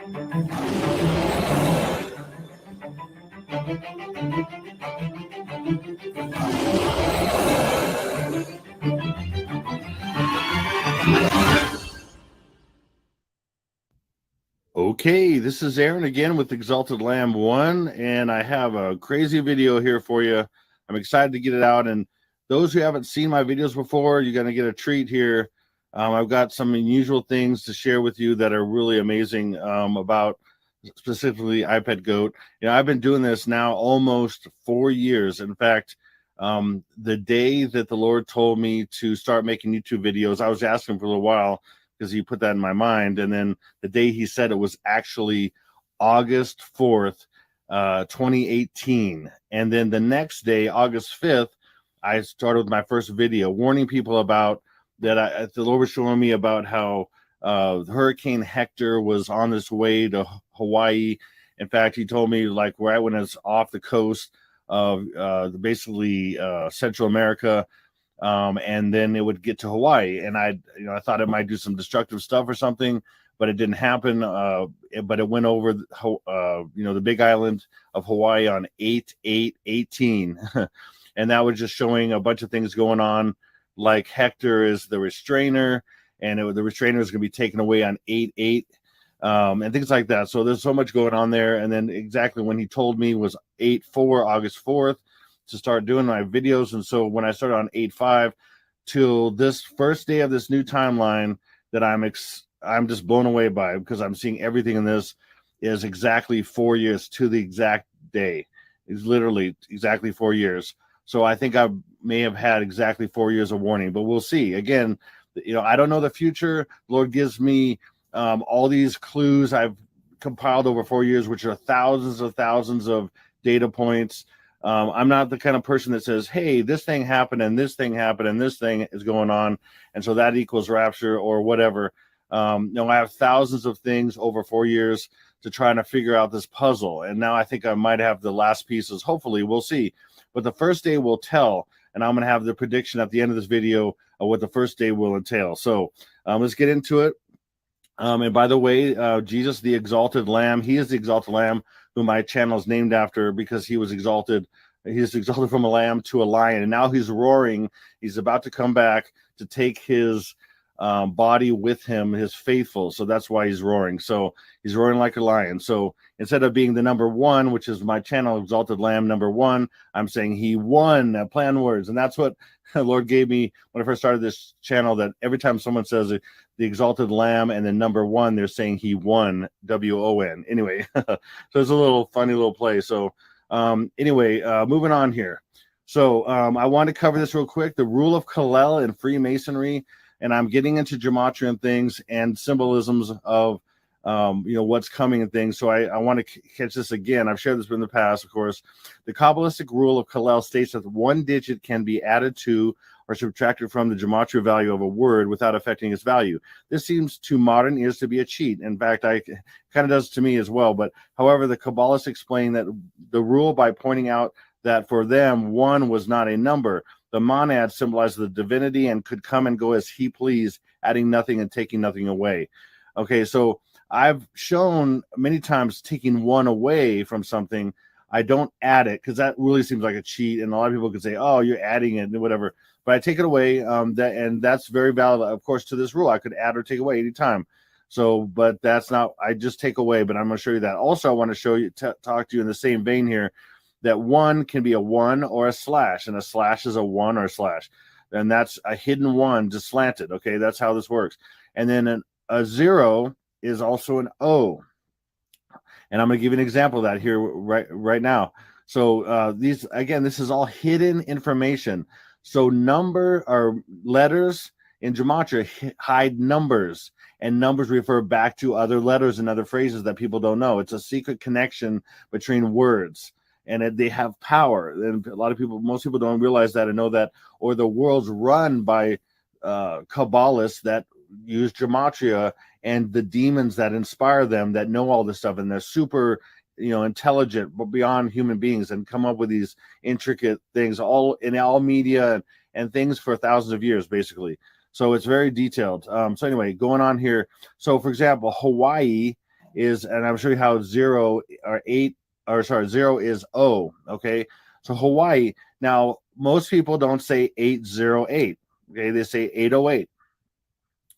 Okay, this is Aaron again with Exalted Lamb 1, and I have a crazy video here for you. I'm excited to get it out, and those who haven't seen my videos before, you're going to get a treat here. I've got some unusual things to share with you that are really amazing about specifically iPad Goat. You know, I've been doing this now almost 4 years. In fact, the day that the Lord told me to start making YouTube videos, I was asking for a little while because he put that in my mind. And then the day he said it was actually August 4th, 2018. And then the next day, August 5th, I started with my first video warning people about that. The Lord was showing me about how Hurricane Hector was on its way to Hawaii. In fact, he told me like right when it's off the coast of basically Central America, and then it would get to Hawaii. And I thought it might do some destructive stuff or something, but it didn't happen. But it went over, the big island of Hawaii on 8/8/18, and that was just showing a bunch of things going on. Like Hector is the restrainer, and the restrainer is going to be taken away on 8/8. And things like that. So there's so much going on there. And then exactly when he told me was 8/4, August 4th, to start doing my videos. And so when I started on 8/5 till this first day of this new timeline that I'm just blown away by, because I'm seeing everything in this is exactly 4 years to the exact day. It's literally exactly 4 years. So I think I may have had exactly 4 years of warning, but we'll see. Again, I don't know the future. Lord gives me all these clues I've compiled over 4 years, which are thousands of data points. I'm not the kind of person that says, hey, this thing happened and this thing happened and this thing is going on, and so that equals rapture or whatever. I have thousands of things over 4 years to try to figure out this puzzle. And now I think I might have the last pieces. Hopefully, we'll see. But the first day will tell, and I'm going to have the prediction at the end of this video of what the first day will entail. So let's get into it. And by the way, Jesus, the exalted lamb, he is the exalted lamb who my channel is named after, because he was exalted. He's exalted from a lamb to a lion, and now he's roaring. He's about to come back to take his body with him, his faithful. So that's why he's roaring. So he's roaring like a lion. So instead of being the number one, which is my channel, Exalted Lamb number one, I'm saying he won. Play on words. And that's what the Lord gave me when I first started this channel, that every time someone says the Exalted Lamb and then number one, they're saying he won, WON. Anyway, so it's a little funny little play. So moving on here. So I want to cover this real quick. The rule of Kal-El in Freemasonry. And I'm getting into gematria and things and symbolisms of, what's coming and things. So I want to catch this again. I've shared this in the past, of course. The Kabbalistic rule of Kal-El states that one digit can be added to or subtracted from the gematria value of a word without affecting its value. This seems to modern ears to be a cheat. In fact, it kind of does to me as well. But however, the Kabbalists explain that the rule by pointing out that for them, one was not a number. The monad symbolized the divinity and could come and go as he pleased, adding nothing and taking nothing away. Okay, so I've shown many times taking one away from something. I don't add it because that really seems like a cheat, and a lot of people could say, "Oh, you're adding it," and whatever. But I take it away. That's very valid, of course, to this rule. I could add or take away anytime. So, but that's not. I just take away. But I'm going to show you that. Also, I want to show you, talk to you in the same vein here, that one can be a one or a slash, and a slash is a one or a slash, and that's a hidden one just slanted. Okay, that's how this works. And then a zero is also an O, and I'm going to give you an example of that here right now. So this is all hidden information. So number or letters in gematria hide numbers, and numbers refer back to other letters and other phrases that people don't know. It's a secret connection between words. And they have power. And most people don't realize that and know that, or the world's run by Kabbalists that use gematria and the demons that inspire them, that know all this stuff, and they're super, intelligent, but beyond human beings, and come up with these intricate things, all in all media and things for thousands of years, basically. So it's very detailed. So anyway, going on here. So for example, Hawaii is, and I'm showing you how 0 is O. Okay, so Hawaii. Now most people don't say 808. Okay, they say 808.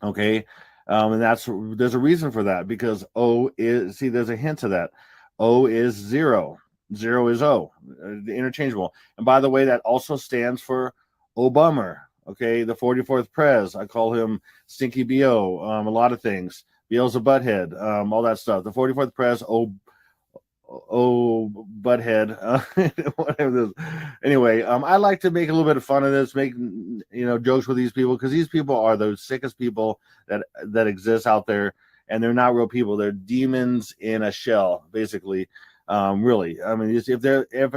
Okay, and there's a reason for that, because O is, see, there's a hint to that. O is 0. 0 is O, interchangeable. And by the way, that also stands for Obama. Okay, the 44th Prez. I call him Stinky Bo. A lot of things. Beel's a butthead. All that stuff. The 44th Prez. Butthead, whatever this. Anyway, I like to make a little bit of fun of this, make jokes with these people, because these people are the sickest people that exist out there, and they're not real people. They're demons in a shell, basically. Really, I mean, if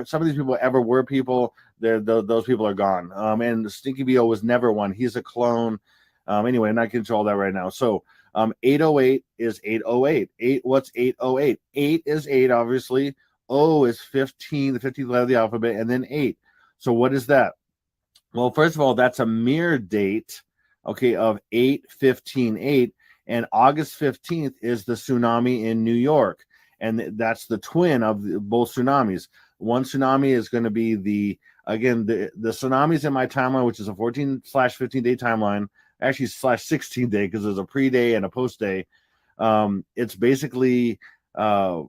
some of these people ever were people, those people are gone. And Stinky Bo was never one. He's a clone. Anyway, I'm not getting into all that right now. So 808 is 808. What's 808? 8 is 8, obviously. O is 15, the 15th letter of the alphabet, and then 8. So what is that? Well, first of all, that's a mere date, okay, of 8/15/8, and August 15th is the tsunami in New York, and that's the twin of both tsunamis. One tsunami is going to be the tsunamis in my timeline, which is a 14/15 day timeline, actually /16 day, because there's a pre-day and a post-day. It's basically the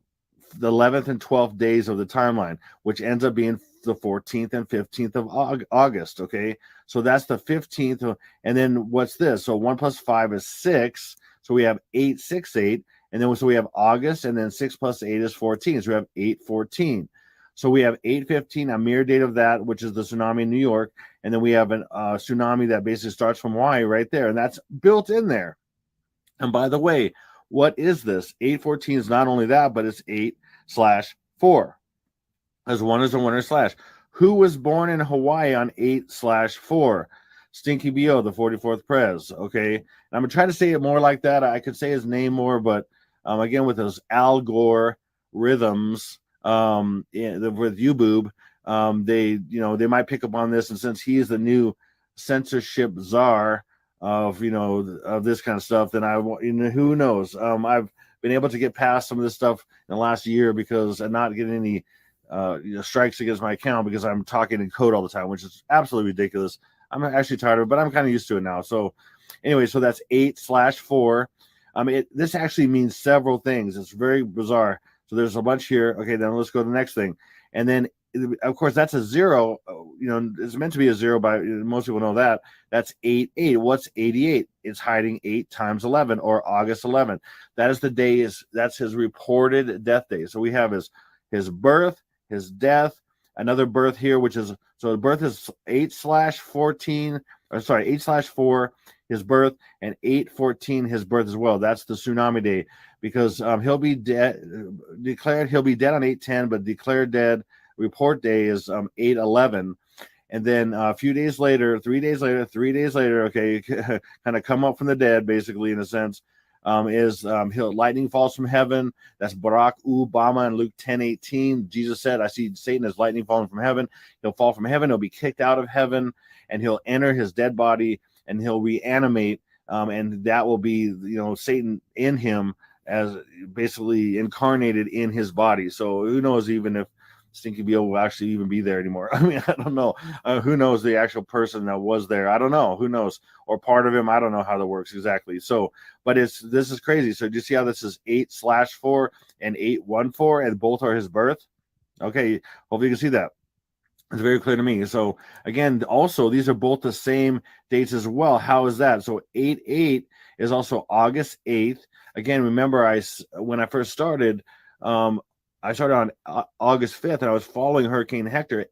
11th and 12th days of the timeline, which ends up being the 14th and 15th of August. Okay, so that's the 15th. And then what's this? So 1 + 5 is 6. So we have 8/6/8. And then so we have August, and then 6 + 8 is 14. So we have 8/14. So we have 8/15, a mere date of that, which is the tsunami in New York. And then we have a tsunami that basically starts from Hawaii right there. And that's built in there. And by the way, what is this? 8/14 is not only that, but it's 8/4. As one is a winner slash. Who was born in Hawaii on 8/4? Stinky Bo, the 44th Prez. Okay. And I'm going to try to say it more like that. I could say his name more, but again, with those Al Gore rhythms with YouBoob, they might pick up on this. And since he is the new censorship czar of this kind of stuff, then who knows? I've been able to get past some of this stuff in the last year because I'm not getting any strikes against my account because I'm talking in code all the time, which is absolutely ridiculous. I'm actually tired of it, but I'm kind of used to it now. So anyway, so that's 8/4. This actually means several things. It's very bizarre. So there's a bunch here. Okay, then let's go to the next thing. And then, of course, that's a 0. It's meant to be a 0, by most people know that. That's 8/8. What's 88? It's hiding 8 times 11, or August 11th. That is the day. That's his reported death day. So we have his birth, his death, another birth here, which is, so the birth is 8/14, or sorry, 8/4, his birth, and 8/14, his birth as well. That's the tsunami day, because he'll be declared on 8/10, but declared dead report day is 8/11. And then a few days later, 3 days later, okay, kind of come up from the dead, basically, in a sense, lightning falls from heaven. That's Barack Obama in Luke 10:18. Jesus said, I see Satan as lightning falling from heaven. He'll fall from heaven. He'll be kicked out of heaven, and he'll enter his dead body, and he'll reanimate. And that will be, Satan in him, as basically incarnated in his body. So who knows even if Stinky Bo will actually even be there anymore. I mean, I don't know. Who knows the actual person that was there? I don't know. Who knows? Or part of him. I don't know how that works exactly. So, but this is crazy. So do you see how this is 8/4 and 8/14, and both are his birth? Okay. Hopefully you can see that. It's very clear to me. So again, also these are both the same dates as well. How is that? So 8/8 is also August 8th. Again, remember when I first started, I started on August 5th, and I was following Hurricane Hector,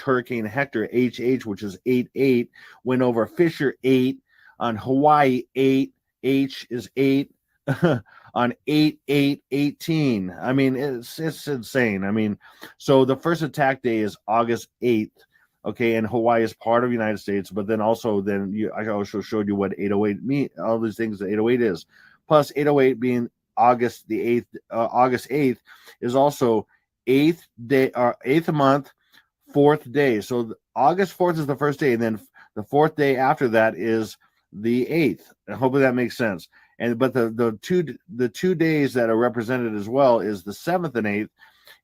Hurricane Hector, which is 8/8, went over Fisher 8, on Hawaii 8, H is 8, on 8/8/18. I mean, it's insane. I mean, so the first attack day is August 8th, okay, and Hawaii is part of the United States, but then I also showed you what 8/08 mean, all these things that 8/08 is, plus 8/08 being August the 8th, August 8th is also 8th day, or 8th month, 4th day. So August 4th is the first day, and then the 4th day after that is the 8th. And hopefully that makes sense. And but the 2 days that are represented as well is the 7th and 8th,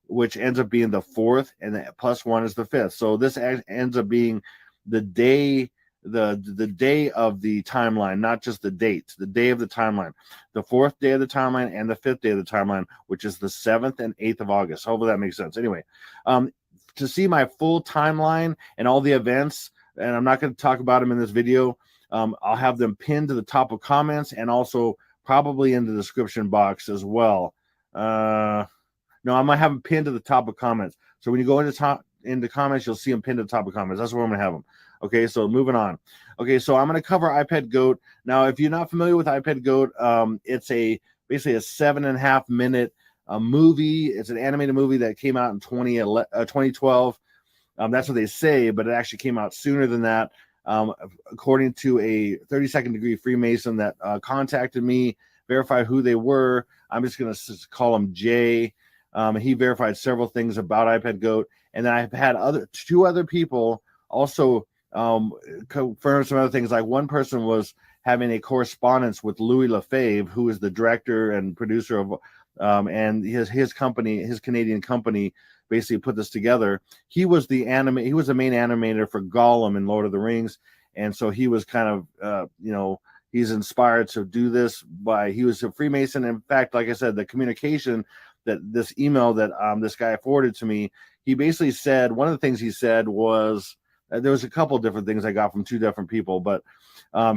which ends up being the 4th, and the plus 1 is the 5th. So this ends up being the day, the day of the timeline, not just the date, the day of the timeline, the 4th day of the timeline and the 5th day of the timeline, which is the 7th and 8th of August. Hopefully that makes sense. Anyway, to see my full timeline and all the events, and I'm not going to talk about them in this video. I'll have them pinned to the top of comments and also probably in the description box as well. No, I'm gonna have them pinned to the top of comments. So when you go into comments, you'll see them pinned to the top of comments. That's where I'm gonna have them. Okay, so moving on. Okay, so I'm gonna cover iPad Goat. Now, if you're not familiar with iPad Goat, it's basically a 7.5 minute movie. It's an animated movie that came out in 2012. That's what they say, but it actually came out sooner than that. According to a 32nd degree Freemason that contacted me, verified who they were. I'm just gonna call him Jay. He verified several things about iPad Goat, and then I've had two other people also confirm some other things. Like one person was having a correspondence with Louis Lefebvre, who is the director and producer of, and his company, his Canadian company, basically put this together. He was the main animator for Gollum in Lord of the Rings, and so he was kind of he's inspired to do this he was a Freemason. In fact, like I said, the communication that this email that this guy forwarded to me, he basically said, one of the things he said was, there was a couple different things I got from two different people, but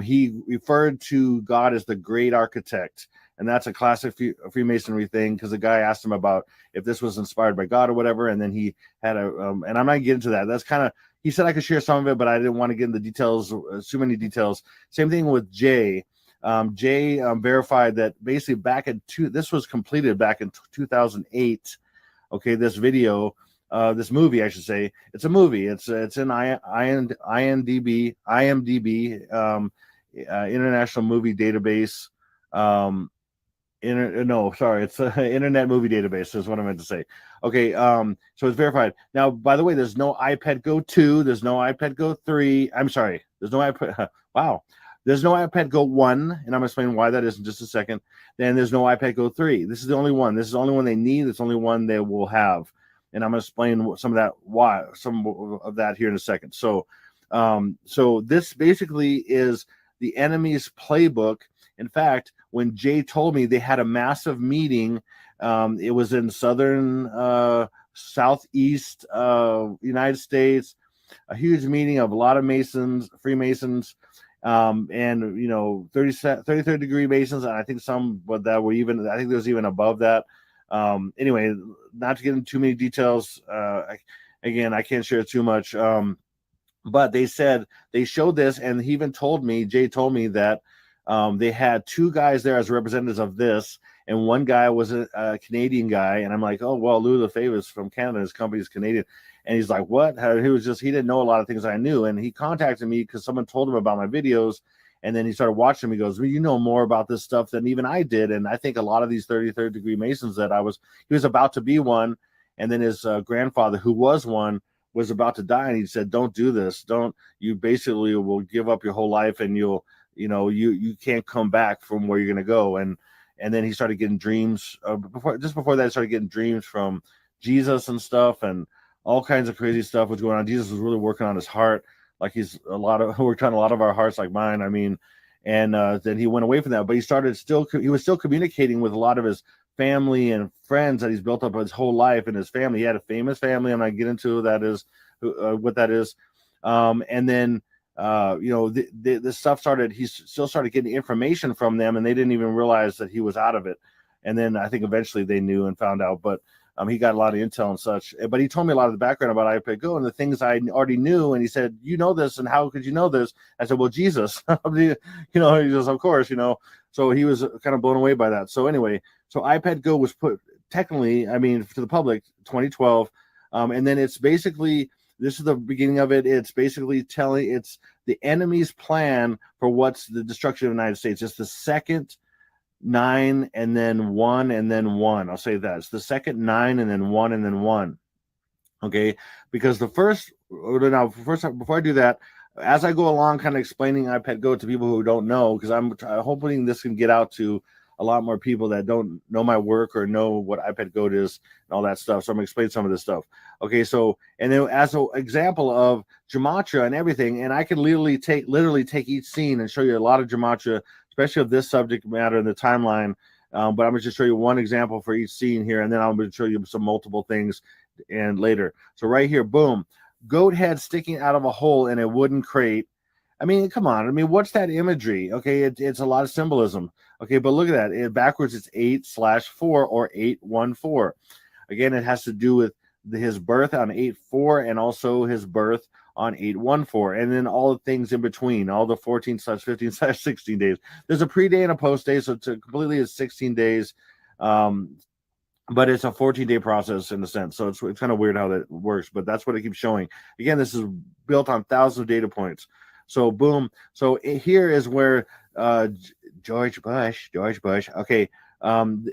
he referred to God as the great architect. And that's a classic Freemasonry thing, because the guy asked him about if this was inspired by God or whatever. And then he had and I'm not getting into that. That's kind of, he said I could share some of it, but I didn't want to get into details, too many details. Same thing with Jay. Jay verified that basically this was completed back in 2008. Okay, this movie, I should say. It's a movie. It's in IMDb, International Movie Database. It's an Internet Movie Database is what I meant to say. Okay, so it's verified. Now, by the way, there's no iPad Go 2, there's no iPad Go 3. I'm sorry, there's no iPad. Wow. There's no iPad Go 1, and I'm going to explain why that is in just a second. Then there's no iPad Go 3. This is the only one. This is the only one they need. It's the only one they will have. And I'm going to explain some of that here in a second. So this basically is the enemy's playbook. In fact, when Jay told me they had a massive meeting, it was in southeast United States, a huge meeting of a lot of Freemasons, and 33rd degree Masons, and I think some, but that were even, I think there was even above that. Anyway, not to get into too many details. Again, I can't share too much. But they showed this, and Jay told me that they had two guys there as representatives of this, and one guy was a Canadian guy, and I'm like, oh well, Louis Lefebvre is from Canada, his company's Canadian. And he's like, what? He didn't know a lot of things I knew. And he contacted me because someone told him about my videos. And then he started watching me. He goes, well, you know more about this stuff than even I did. And I think a lot of these 33rd degree Masons he was about to be one. And then his grandfather, who was one, was about to die. And he said, don't do this. You basically will give up your whole life, and you can't come back from where you're going to go. And then he started getting dreams before that. He started getting dreams from Jesus and stuff, and all kinds of crazy stuff was going on. Jesus was really working on his heart, like he's worked on a lot of our hearts, like mine. I mean, and then he went away from that, but he was still communicating with a lot of his family and friends that he's built up his whole life. And his family, he had a famous family. I'm not getting into what that is. And then this stuff started. He still started getting information from them, and they didn't even realize that he was out of it. And then I think eventually they knew and found out, but he got a lot of intel and such. But he told me a lot of the background about iPad Go and the things I already knew. And he said, you know this, and how could you know this? I said, well, Jesus. He goes, of course, So he was kind of blown away by that. So anyway, iPad Go was put technically, to the public, 2012. And then it's basically, this is the beginning of it. It's basically it's the enemy's plan for what's the destruction of the United States. It's the second 9 and then 1 and then 1. I'll say that it's the second 9 and then 1 and then 1. Okay, because before I do that, as I go along, kind of explaining iPad Go to people who don't know, because I'm hoping this can get out to a lot more people that don't know my work or know what iPad Go is and all that stuff. So I'm gonna explain some of this stuff. Okay, so and then as an example of gematria and everything, and I can literally take each scene and show you a lot of gematria, especially of this subject matter in the timeline. But I'm gonna just show you one example for each scene here, and then I'm gonna show you some multiple things and later. So right here, boom, goat head sticking out of a hole in a wooden crate. I mean, come on. I mean, what's that imagery? Okay, it's a lot of symbolism. Okay, but look at that. Backwards, it's 8/4 or 814. Again, it has to do with his birth on 8/4 and also his birth on 8/14, and then all the things in between, all the 14/15/16 days. There's a pre-day and a post-day, so it's completely is 16 days. But it's a 14-day process in a sense. So it's kind of weird how that works, but that's what it keeps showing. Again, this is built on thousands of data points. So boom. So here is where George Bush. Okay.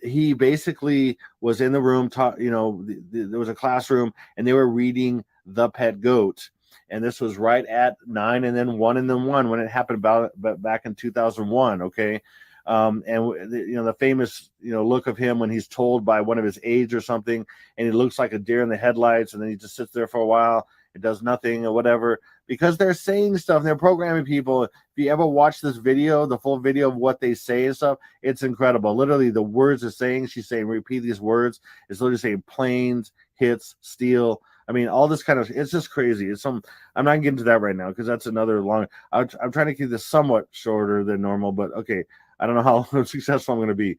He basically was in the room, there was a classroom and they were reading The Pet Goat. And this was right at 9 and then 1 and then 1 when it happened back in 2001. Okay. And the famous look of him when he's told by one of his aides or something, and he looks like a deer in the headlights, and then he just sits there for a while, it does nothing or whatever, because they're saying stuff and they're programming people. If you ever watch this video, the full video of what they say and stuff, it's incredible. Literally the words are saying, she's saying repeat these words, it's literally saying planes, hits, steel. I mean, all this kind of, it's just crazy. I'm not getting to that right now because that's another long, I'm trying to keep this somewhat shorter than normal, but okay. I don't know how successful I'm going to be.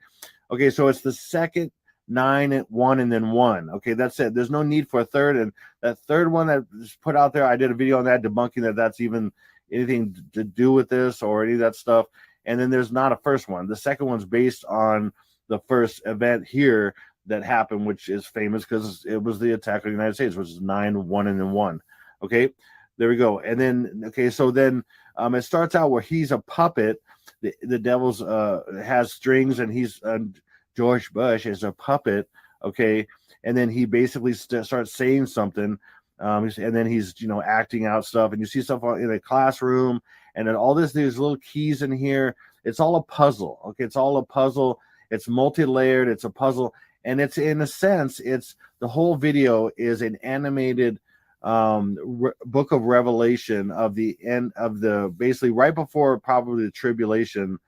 Okay, so it's the second 9 at 1 and then 1. Okay, that's it. There's no need for a third. And that third one that was put out there, I did a video on that debunking that that's even anything to do with this or any of that stuff. And then there's not a first one. The second one's based on the first event here that happened, which is famous because it was the attack of the United States, which is 9, 1, and then 1. Okay, there we go. And then, okay, so then it starts out where he's a puppet. The devil's has strings, and he's George Bush is a puppet. Okay, and then he basically starts saying something, and then he's acting out stuff, and you see stuff in a classroom, and then all these little keys in here. It's all a puzzle. Okay, it's all a puzzle. It's multi-layered. It's a puzzle, and it's in a sense, it's the whole video is an animated book of Revelation of the end of the basically right before probably the tribulation.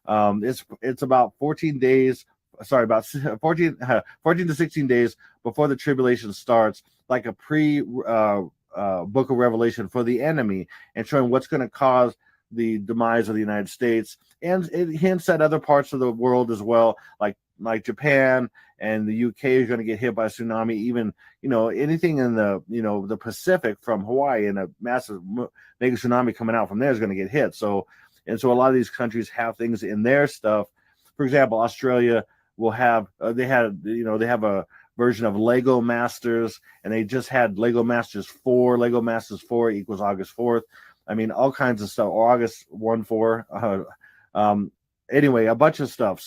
It's about 14 days, sorry, about 14 to 16 days before the tribulation starts, like a book of Revelation for the enemy, and showing what's going to cause the demise of the United States, and it hints at other parts of the world as well, like Japan and the UK is going to get hit by a tsunami. Even anything in the Pacific from Hawaii, and a massive mega tsunami coming out from there is going to get hit. So a lot of these countries have things in their stuff. For example, Australia will have they have a version of Lego Masters, and they just had Lego Masters 4. Lego Masters 4 equals August 4th. I mean, all kinds of stuff. Or August 1/4. Anyway, a bunch of stuff.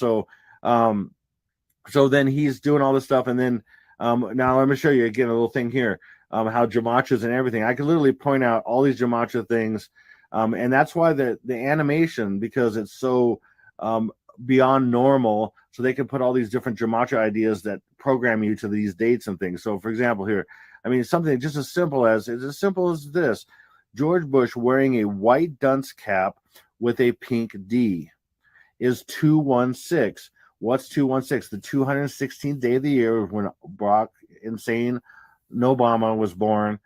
So then he's doing all this stuff, and then now let me show you again a little thing here, how gematras and everything. I could literally point out all these gematria things, and that's why the animation, because it's so beyond normal, so they can put all these different gematria ideas that program you to these dates and things. So, for example, here, I mean, something just as simple as this: George Bush wearing a white dunce cap with a pink D is 216. What's 216? The 216th day of the year when Barack Insane Obama was born,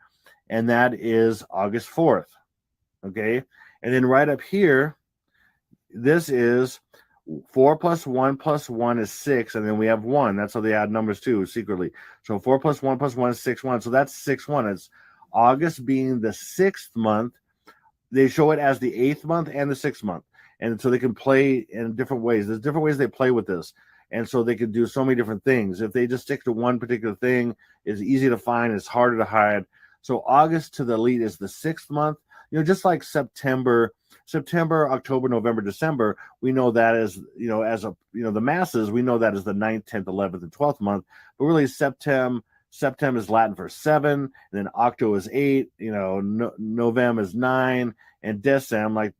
and that is August 4th. Okay, and then right up here, this is 4 + 1 + 1 is 6, and then we have 1. That's how they add numbers too, secretly. So 4 + 1 + 1 is 6/1. So that's 6/1. It's August being the 6th month. They show it as the 8th month and the 6th month. And so they can play in different ways. There's different ways they play with this. And so they can do so many different things. If they just stick to one particular thing, it's easy to find, it's harder to hide. So August to the lead is the 6th month. Just like September, October, November, December, we know that as the masses, we know that as the 9th, 10th, 11th, and 12th month. But really September, Septem is Latin for 7, and then Octo is 8, Novem is 9, and Decem, like,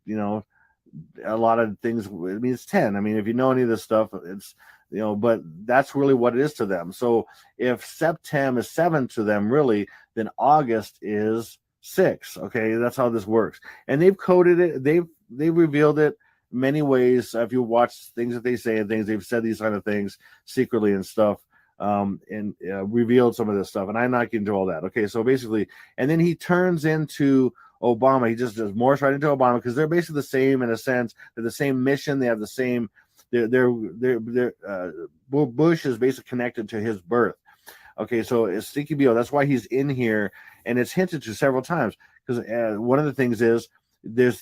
a lot of things, it means 10. I mean, if you know any of this stuff, it's, but that's really what it is to them. So if Septem is 7 to them, really, then August is 6. Okay, that's how this works. And they've coded it, they've revealed it many ways. If you watch things that they say and things, they've said these kind of things secretly and stuff, and revealed some of this stuff. And I'm not getting into all that. Okay, so basically, and then he turns into Obama. He just does morphs right into Obama because they're basically the same in a sense. They're the same mission. They have the same. Bush is basically connected to his birth. Okay, so it's Stinky Beale. That's why he's in here, and it's hinted to several times because one of the things is there's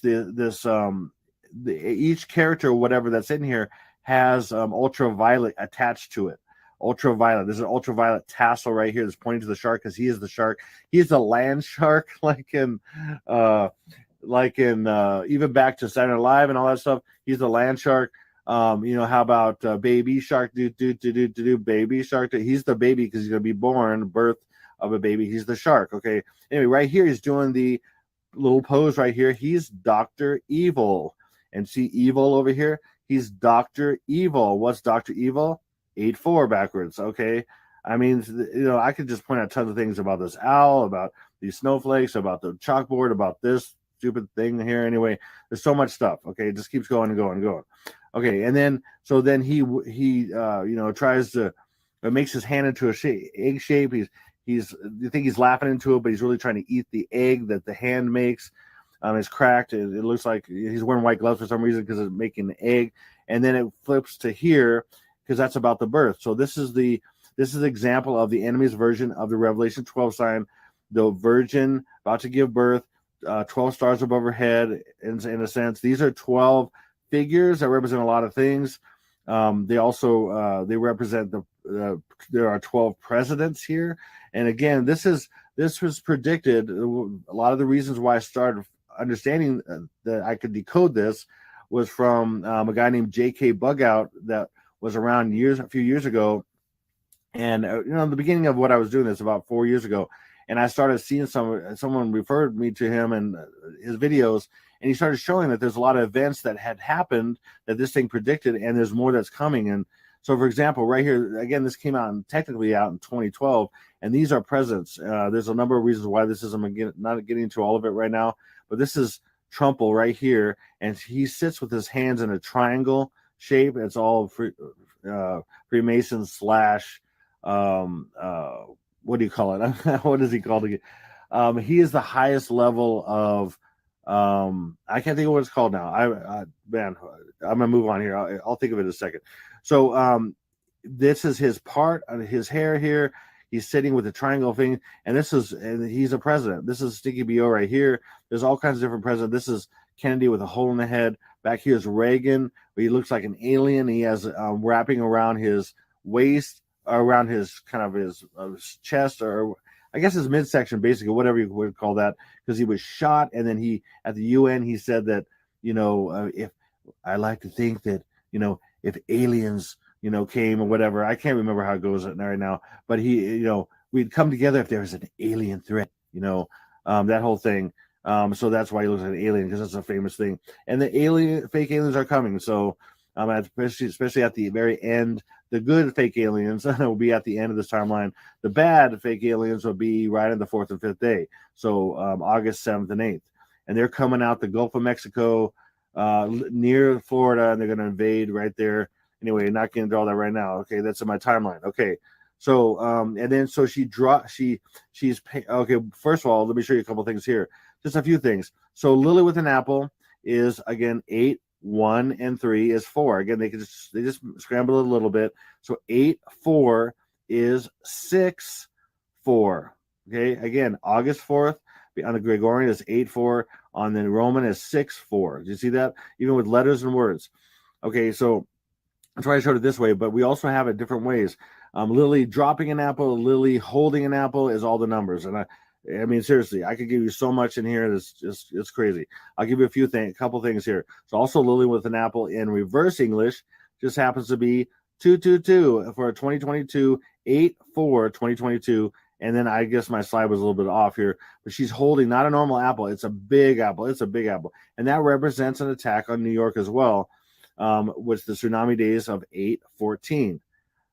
each character or whatever that's in here has ultraviolet attached to it. Ultraviolet. There's an ultraviolet tassel right here that's pointing to the shark because he is the shark. He's the land shark, like in even back to Saturday Night Live and all that stuff. He's the land shark. How about baby shark? Baby shark. He's the baby because he's gonna be born, birth of a baby. He's the shark. Okay. Anyway, right here he's doing the little pose right here. He's Dr. Evil, and see Evil over here. He's Dr. Evil. What's Dr. Evil? 8-4 backwards. Okay. I mean, I could just point out tons of things about this owl, about these snowflakes, about the chalkboard, about this stupid thing here. Anyway, there's so much stuff. Okay. It just keeps going and going and going. Okay. And then, so then he tries to, makes his hand into a egg shape. You think he's laughing into it, but he's really trying to eat the egg that the hand makes. It's cracked. It looks like he's wearing white gloves for some reason because it's making the egg. And then it flips to here, because that's about the birth. So this is the example of the enemy's version of the Revelation 12 sign, the virgin about to give birth, 12 stars above her head, in a sense. These are 12 figures that represent a lot of things. They also they represent there are 12 presidents here. And again, this was predicted. A lot of the reasons why I started understanding that I could decode this was from a guy named J.K. Bugout that was around a few years ago. And, the beginning of what I was doing this about 4 years ago. And I started seeing someone referred me to him and his videos, and he started showing that there's a lot of events that had happened that this thing predicted, and there's more that's coming. And so, for example, right here, again, this came out technically out in 2012, and these are presidents. There's a number of reasons why this is, I'm not getting into all of it right now, but this is Trumple right here, and he sits with his hands in a triangle shape. It's all Freemason slash what do you call it? What is he called again? He is the highest level of I can't think of what it's called now. I'm gonna move on here. I'll think of it in a second. So this is his part of his hair here. He's sitting with a triangle thing, and he's a president. This is Stinky B.O. right here. There's all kinds of different presidents. This is Kennedy with a hole in the head. Back here's Reagan, where he looks like an alien. He has wrapping around his waist, around his kind of his chest, or I guess his midsection, basically, whatever you would call that, because he was shot. And then he, at the UN, he said that, if I like to think that, if aliens, came or whatever, I can't remember how it goes right now, but he, we'd come together if there was an alien threat, that whole thing. So that's why he looks like an alien, because that's a famous thing. And the fake aliens are coming. So especially at the very end, the good fake aliens will be at the end of this timeline. The bad fake aliens will be right on the 4th and 5th day. So August 7th and 8th. And they're coming out the Gulf of Mexico, near Florida, and they're going to invade right there. Anyway, not getting into all that right now. Okay, that's in my timeline. Okay. So and then so she's okay. First of all, let me show you a couple things here. Just a few things. So Lily with an apple is again 8, 1, and 3 is 4. Again, they just scramble it a little bit. So 8, 4 is 6, 4. Okay. Again, August 4th on the Gregorian is 8, 4. On the Roman is 6, 4. Do you see that? Even with letters and words. Okay. So that's why I showed it this way, but we also have it different ways. Lily dropping an apple, Lily holding an apple is all the numbers. And I mean, seriously, I could give you so much in here. It's crazy. I'll give you a couple things here. So also Lily with an apple in reverse English just happens to be 222 for 2022, 8/4/2022. And then I guess my slide was a little bit off here, but she's holding not a normal apple. It's a big apple. It's a big apple. And that represents an attack on New York as well, with the tsunami days of 8/14.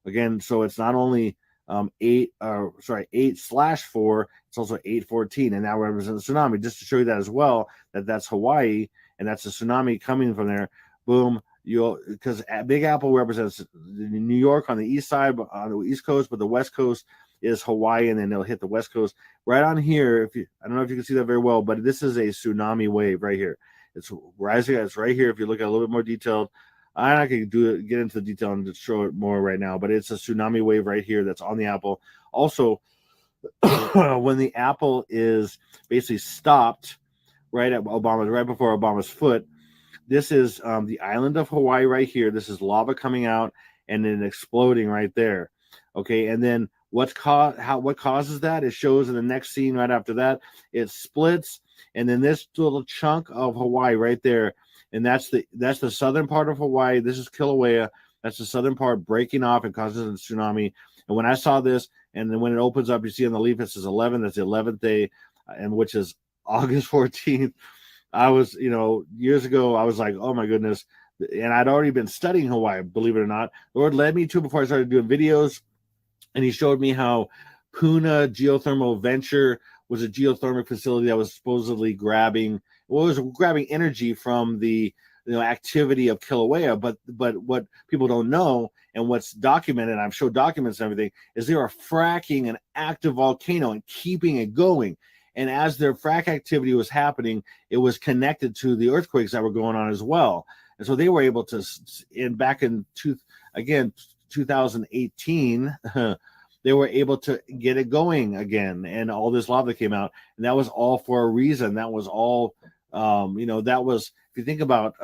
Again, so it's not only 8/4, it's also 8/14, and that represents a tsunami. Just to show you that as well, that's Hawaii, and that's a tsunami coming from there. Boom, you'll, because Big Apple represents New York on the east side, on the east coast, but the west coast is Hawaii, and then they'll hit the west coast right on here. If you, I don't know if you can see that very well, but this is a tsunami wave right here. It's rising. It's right here. If you look at a little bit more detailed, I'm not going to get into the detail and just show it more right now, but it's a tsunami wave right here that's on the apple. Also, when the apple is basically stopped right before Obama's foot, this is the island of Hawaii right here. This is lava coming out and then exploding right there. Okay, and then what causes that? It shows in the next scene right after that. It splits, and then this little chunk of Hawaii right there, and that's the southern part of Hawaii. This is Kilauea. That's the southern part breaking off and causes a tsunami. And when I saw this, and then when it opens up, you see on the leaf it says 11. That's the 11th day, and which is August 14th. I was, years ago, I was like, oh my goodness. And I'd already been studying Hawaii, believe it or not. The Lord led me to before I started doing videos. And he showed me how Puna Geothermal Venture was a geothermal facility that was supposedly grabbing energy from the activity of Kilauea. But what people don't know, and what's documented, I've showed documents and everything, is they are fracking an active volcano and keeping it going. And as their frack activity was happening, it was connected to the earthquakes that were going on as well. And so they were able to, back in 2018, they were able to get it going again, and all this lava came out, and that was all for a reason. That was all, that was, if you think about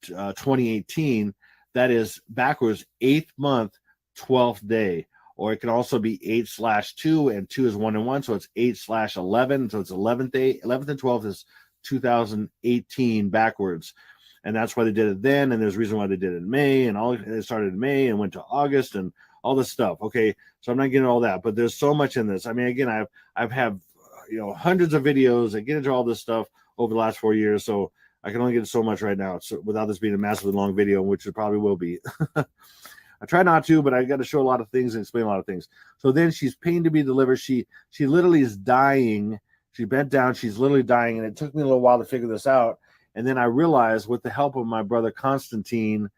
2018, that is backwards, 8th month, 12th day. Or it can also be 8/2, and 2 is 1 and 1, so it's 8/11. So it's 11th day, 11th and 12th is 2018 backwards, and that's why they did it then. And there's a reason why they did it in May, and it started in May and went to August and all this stuff. Okay, so I'm not getting all that, but there's so much in this. I mean, again, I've had hundreds of videos that get into all this stuff over the last 4 years, so I can only get so much right now, so without this being a massively long video, which it probably will be. I try not to, but I got to show a lot of things and explain a lot of things. So then she's pained to be delivered. She literally is dying. She bent down. She's literally dying. And it took me a little while to figure this out. And then I realized, with the help of my brother Constantine,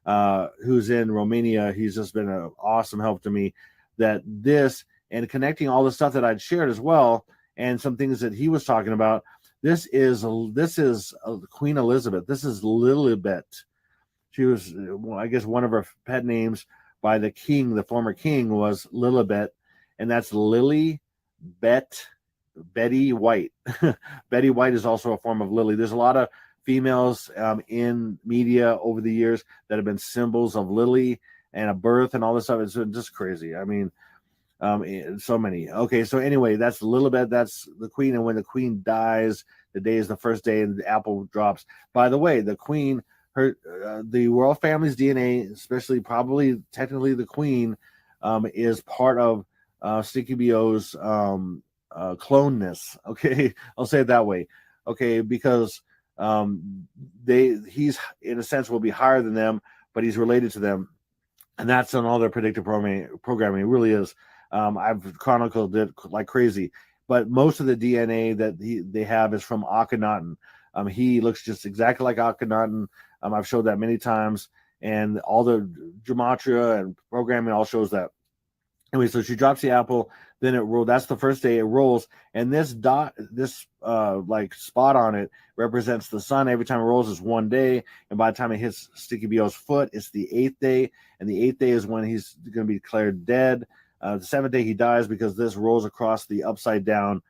who's in Romania, he's just been an awesome help to me, that this, and connecting all the stuff that I'd shared as well, and some things that he was talking about, this is Queen Elizabeth. This is Lilibet. She was, I guess, one of her pet names by the king, the former king, was Lilibet, and that's Betty White. Betty White is also a form of Lily. There's a lot of females in media over the years that have been symbols of Lily and a birth and all this stuff. It's just crazy. I mean, so many. Okay, so anyway, that's Lilibet. That's the queen, and when the queen dies, the day is the first day, and the apple drops. By the way, the queen, the royal family's DNA, especially probably technically the queen, is part of Stinky B.O.'s cloneness. Okay, I'll say it that way. Okay, because he's in a sense will be higher than them, but he's related to them, and that's on all their predictive programming. It really is. I've chronicled it like crazy, but most of the DNA that they have is from Akhenaten. He looks just exactly like Akhenaten. I've showed that many times, and all the gematria and programming all shows that. Anyway, so she drops the apple, then it rolls. That's the first day it rolls, and this like spot on it represents the sun. Every time it rolls is 1 day, and by the time it hits Sticky B.O.'s foot, it's the 8th day, and the 8th day is when he's going to be declared dead. The 7th day he dies because this rolls across the upside down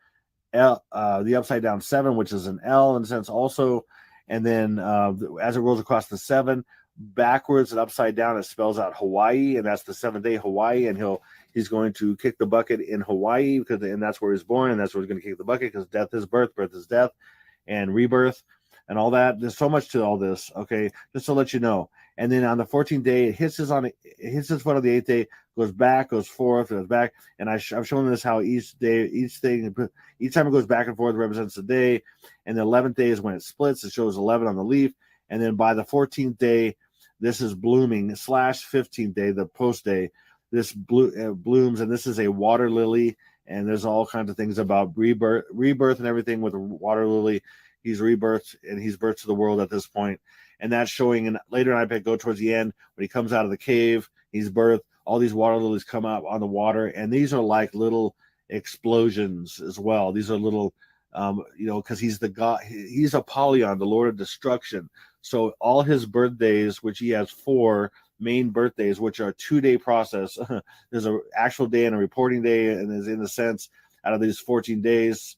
the upside down 7, which is an L in a sense also. And then as it rolls across the 7 backwards and upside down, it spells out Hawaii, and that's the 7th day Hawaii. And he's going to kick the bucket in Hawaii and that's where he's born, and that's where he's going to kick the bucket, because death is birth, birth is death, and rebirth, and all that. There's so much to all this. Okay, just to let you know. and then on the 14th day it hits his foot on the 8th day, goes back, goes forth, goes back, and I've shown this how each time it goes back and forth represents a day, and the 11th day is when it splits. It shows 11 on the leaf, and then by the 14th day, this is blooming / 15th day, the post day. This blooms, and this is a water lily, and there's all kinds of things about rebirth and everything with a water lily. He's rebirthed, and he's birthed to the world at this point. And that's showing in later in iPad Go towards the end when he comes out of the cave, he's birthed. All these water lilies come up on the water, and these are like little explosions as well. These are little, because he's the God, he's Apollyon, the Lord of Destruction. So all his birthdays, which he has 4 main birthdays, which are a 2-day process. There's an actual day and a reporting day, and is in a sense out of these 14 days,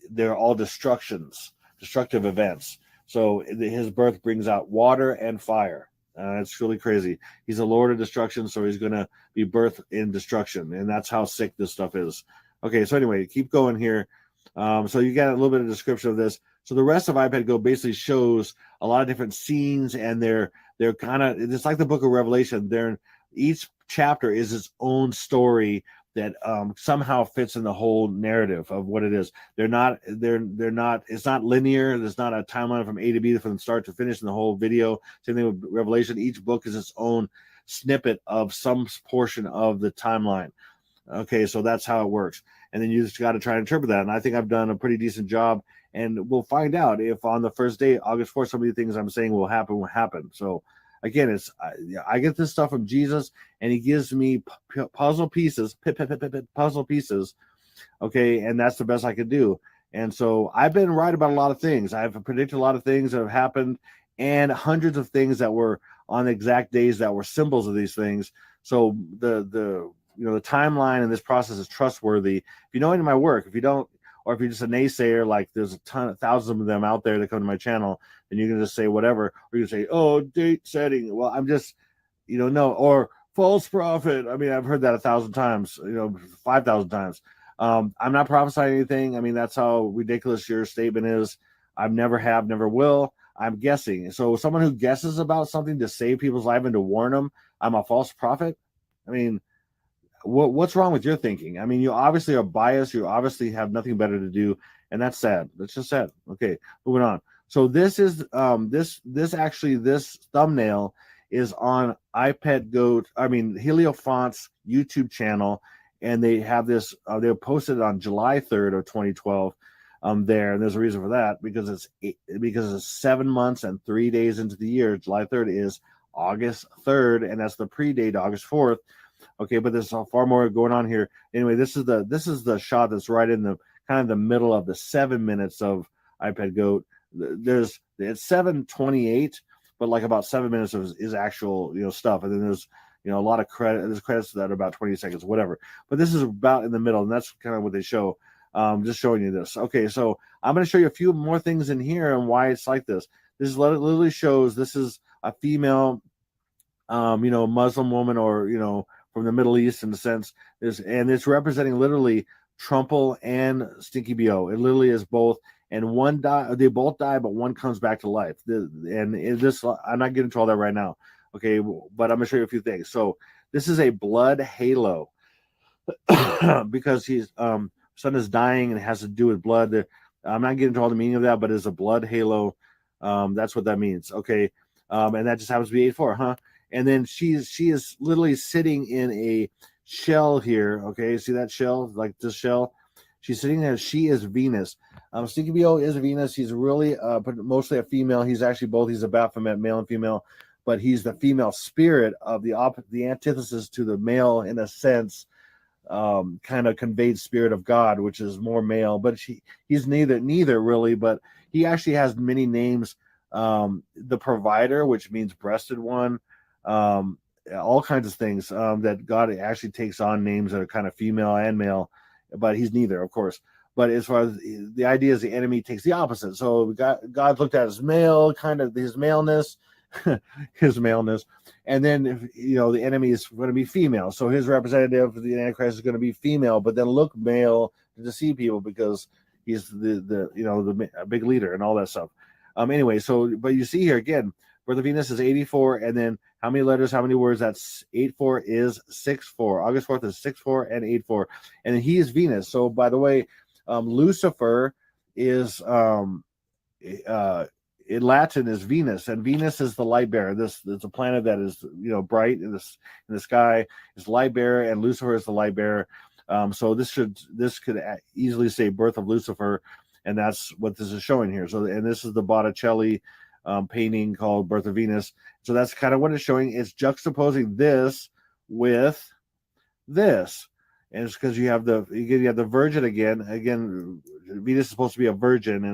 they're all destructive events. So his birth brings out water and fire. It's really crazy. He's a Lord of Destruction, so he's going to be birthed in destruction, and that's how sick this stuff is. Okay, so anyway, keep going here. So you got a little bit of description of this. So the rest of iPad Go basically shows a lot of different scenes, and they're kind of, it's like the book of Revelation. Each chapter is its own story that somehow fits in the whole narrative of what it is. They're not, it's not linear. There's not a timeline from A to B from start to finish in the whole video. Same thing with Revelation. Each book is its own snippet of some portion of the timeline. Okay, so that's how it works. And then you just got to try to interpret that. And I think I've done a pretty decent job. And we'll find out if on the first day, August 4th, some of the things I'm saying will happen. So again, I get this stuff from Jesus, and he gives me puzzle pieces, okay, and that's the best I could do. And so I've been right about a lot of things. I've predicted a lot of things that have happened, and hundreds of things that were on exact days that were symbols of these things. So the timeline in this process is trustworthy. If you know any of my work, if you don't, or if you're just a naysayer, like there's thousands of them out there that come to my channel, and you can just say whatever, or you can say, oh, date setting. Well, I'm just, no, or false prophet. I mean, I've heard that 1,000 times, 5,000 times. I'm not prophesying anything. I mean, that's how ridiculous your statement is. I've never have, never will. I'm guessing. So someone who guesses about something to save people's life and to warn them, I'm a false prophet. I mean, what's wrong with your thinking? I mean, you obviously are biased. You obviously have nothing better to do, and that's sad. That's just sad. Okay, moving on. So this is this thumbnail is on iPad Go. I mean, Heliofont's YouTube channel, and they have this. They posted it on July 3rd of 2012. There, and there's a reason for that, because it's 7 months and 3 days into the year. July 3rd is August 3rd, and that's the pre-date, August 4th. Okay, but there's far more going on here. Anyway, this is the shot that's right in the kind of the middle of the 7 minutes of iPad Go. It's 7:28, but like about 7 minutes is actual stuff, and then there's a lot of there's credits that are about 20 seconds, whatever. But this is about in the middle, and that's kind of what they show. Just showing you this. Okay, so I'm going to show you a few more things in here and why it's like this. This literally shows this is a female, Muslim woman, or from the Middle East in a sense. And it's representing literally Trumple and Stinky BO. It literally is both. And one they both die, but one comes back to life. And I'm not getting into all that right now. Okay, but I'm gonna show you a few things. So this is a blood halo because he's son is dying and it has to do with blood. I'm not getting into all the meaning of that, but it's a blood halo. That's what that means. Okay, and that just happens to be 8/4, huh? And then she is literally sitting in a shell here. Okay, see that shell, like this shell? She's sitting there. She is Venus. Stinky BO is Venus. He's really, but mostly a female. He's actually both. He's a Baphomet, male and female, but he's the female spirit of the antithesis to the male in a sense. Kind of conveyed spirit of God, which is more male, but he's neither really, but he actually has many names. The provider, which means breasted one, all kinds of things that God actually takes on names that are kind of female and male, but he's neither, of course. But as far as the idea is, the enemy takes the opposite. So God looked at his male, kind of his maleness, his maleness, and then the enemy is going to be female. So his representative, the Antichrist, is going to be female, but then look male to deceive people because he's the big leader and all that stuff. Anyway, so but you see here again, Birth of Venus is 84, and then how many letters, how many words? That's 84 is 64. August 4th is 64 and 84, and then he is Venus. So by the way, Lucifer is in Latin is Venus, and Venus is the light bearer. This is a planet that is bright in the sky. Is light bearer, and Lucifer is the light bearer. So this could easily say birth of Lucifer, and that's what this is showing here. So, and this is the Botticelli painting called Birth of Venus. So that's kind of what it's showing. It's juxtaposing this with this, and it's because you have the Virgin again. Venus is supposed to be a virgin, and